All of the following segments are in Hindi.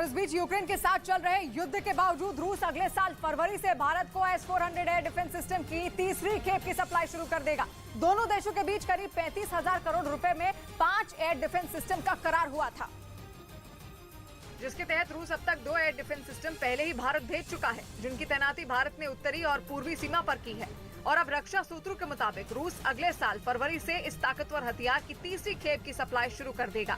इस बीच यूक्रेन के साथ चल रहे युद्ध के बावजूद रूस अगले साल फरवरी से भारत को S-400 एयर डिफेंस सिस्टम की तीसरी खेप की सप्लाई शुरू कर देगा। दोनों देशों के बीच करीब 35,000 करोड़ रुपए में 5 एयर डिफेंस सिस्टम का करार हुआ था, जिसके तहत रूस अब तक 2 एयर डिफेंस सिस्टम पहले ही भारत भेज चुका है, जिनकी तैनाती भारत ने उत्तरी और पूर्वी सीमा पर की है। और अब रक्षा सूत्रों के मुताबिक रूस अगले साल फरवरी से इस ताकतवर हथियार की तीसरी खेप की सप्लाई शुरू कर देगा।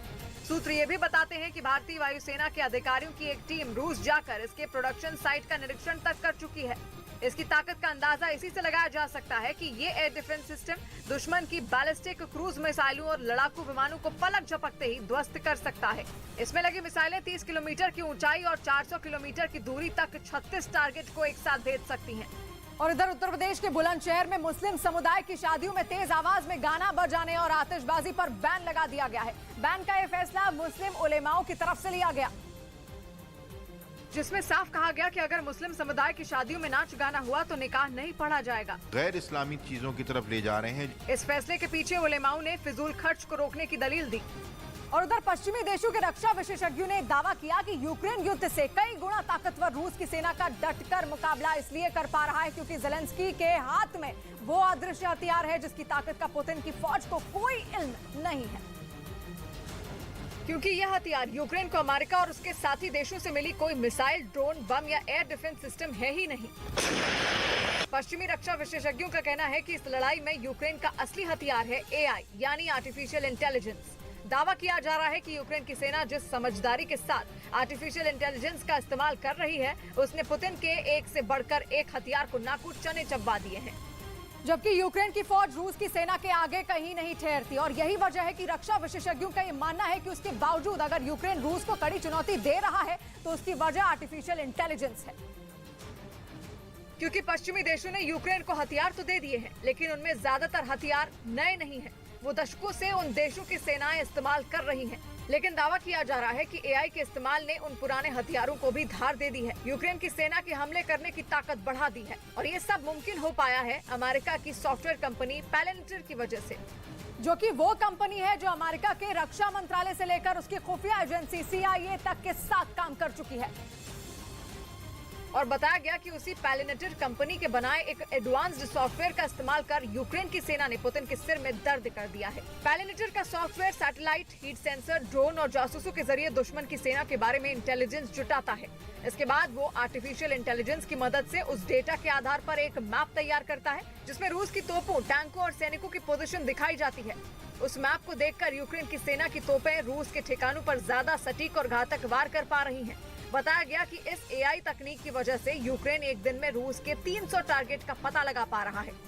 सूत्र ये भी बताते हैं कि भारतीय वायुसेना के अधिकारियों की एक टीम रूस जाकर इसके प्रोडक्शन साइट का निरीक्षण तक कर चुकी है। इसकी ताकत का अंदाजा इसी से लगाया जा सकता है कि ये एयर डिफेंस सिस्टम दुश्मन की बैलिस्टिक क्रूज मिसाइलों और लड़ाकू विमानों को पलक झपकते ही ध्वस्त कर सकता है। इसमें लगी मिसाइलें 30 किलोमीटर की ऊंचाई और 400 किलोमीटर की दूरी तक 36 टारगेट को एक साथ भेज सकती हैं। और इधर उत्तर प्रदेश के बुलंदशहर में मुस्लिम समुदाय की शादियों में तेज आवाज में गाना बजाने और आतिशबाजी पर बैन लगा दिया गया है। बैन का यह फैसला मुस्लिम उलेमाओं की तरफ से लिया गया, जिसमें साफ कहा गया कि अगर मुस्लिम समुदाय की शादियों में नाच गाना हुआ तो निकाह नहीं पढ़ा जाएगा। गैर इस्लामी चीजों की तरफ ले जा रहे हैं। इस फैसले के पीछे उलेमाओं ने फिजूल खर्च को रोकने की दलील दी। और उधर पश्चिमी देशों के रक्षा विशेषज्ञों ने दावा किया कि यूक्रेन युद्ध से कई गुना ताकतवर रूस की सेना का डटकर मुकाबला इसलिए कर पा रहा है क्योंकि ज़ेलेंस्की के हाथ में वो अदृश्य हथियार है जिसकी ताकत का पुतिन की फौज को कोई इल्म नहीं है, क्योंकि यह हथियार यूक्रेन को अमेरिका और उसके साथी देशों से मिली कोई मिसाइल, ड्रोन, बम या एयर डिफेंस सिस्टम है ही नहीं। पश्चिमी रक्षा विशेषज्ञों का कहना है कि इस लड़ाई में यूक्रेन का असली हथियार है AI यानी आर्टिफिशियल इंटेलिजेंस। दावा किया जा रहा है कि यूक्रेन की सेना जिस समझदारी के साथ आर्टिफिशियल इंटेलिजेंस का इस्तेमाल कर रही है, उसने पुतिन के एक से बढ़कर एक हथियार को नाकू चने चबा दिए हैं। जबकि यूक्रेन की फौज रूस की सेना के आगे कहीं नहीं ठहरती और यही वजह है कि रक्षा विशेषज्ञों का ये मानना है कि उसके बावजूद अगर यूक्रेन रूस को कड़ी चुनौती दे रहा है तो उसकी वजह आर्टिफिशियल इंटेलिजेंस है। क्योंकि पश्चिमी देशों ने यूक्रेन को हथियार तो दे दिए हैं, लेकिन उनमें ज्यादातर हथियार नए नहीं हैं। वो दशकों से उन देशों की सेनाएं इस्तेमाल कर रही हैं, लेकिन दावा किया जा रहा है कि AI के इस्तेमाल ने उन पुराने हथियारों को भी धार दे दी है। यूक्रेन की सेना की हमले करने की ताकत बढ़ा दी है और ये सब मुमकिन हो पाया है अमेरिका की सॉफ्टवेयर कंपनी पैलेनिटर की वजह से, जो कि वो कंपनी है जो अमेरिका के रक्षा मंत्रालय से लेकर उसकी खुफिया एजेंसी CIA तक के साथ काम कर चुकी है। और बताया गया कि उसी पैलेनिटर कंपनी के बनाए एक एडवांस्ड सॉफ्टवेयर का इस्तेमाल कर यूक्रेन की सेना ने पुतिन के सिर में दर्द कर दिया है। पैलेनिटर का software satellite, heat sensor, drone और जासूसों के जरिए दुश्मन की सेना के बारे में इंटेलिजेंस जुटाता है। इसके बाद वो आर्टिफिशियल इंटेलिजेंस की मदद से उस डेटा के आधार पर एक मैप तैयार करता है जिसमें रूस की तोपों, टैंकों और सैनिकों की पोजीशन दिखाई जाती है। उस मैप को देखकर यूक्रेन की सेना की तोपें रूस के ठिकानों पर ज्यादा सटीक और घातक वार कर पा रही हैं। बताया गया कि इस AI तकनीक की वजह से यूक्रेन एक दिन में रूस के 300 टारगेट का पता लगा पा रहा है।